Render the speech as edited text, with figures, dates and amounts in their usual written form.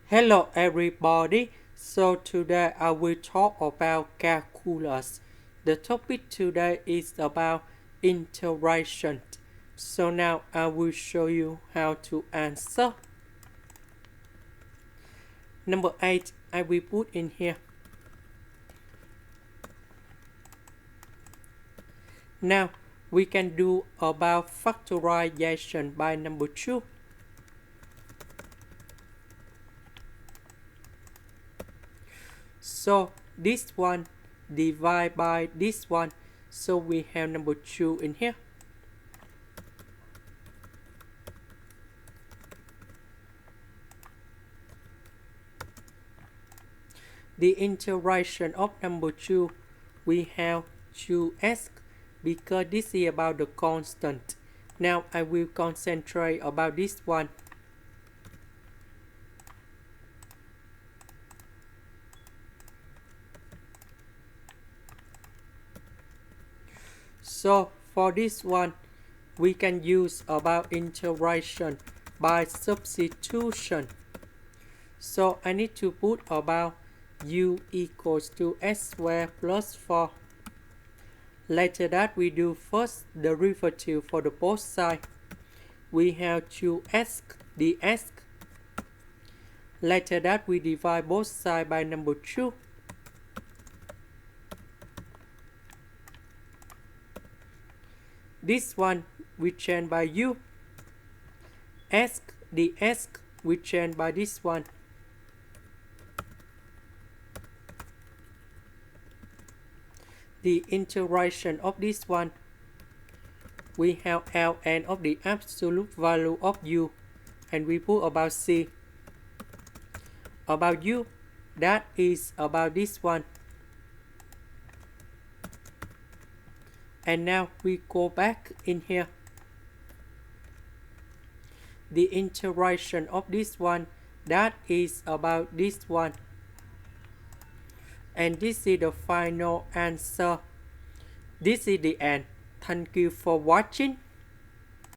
Hello everybody, so today I will talk about calculus. The topic today is about integration. So now I will show you how to answer. Number 8, I will put in here. Now we can do about factorization by number 2. So this one divide by this one, so we have number 2 in here. The integration of number 2, we have 2x because this is about the constant. Now I will concentrate about this one. So for this one, we can use about integration by substitution. So I need to put about u equals to x squared plus 4. Later that we do first derivative for the both sides. We have 2x dx. Later that we divide both sides by number 2. This one we change by u. S dx we change by this one. The integration of this one, we have ln of the absolute value of u, and we put about c. About u, that is about this one. And now we go back in here. The integration of this one, that is about this one. And this is the final answer. This is the end. Thank you for watching.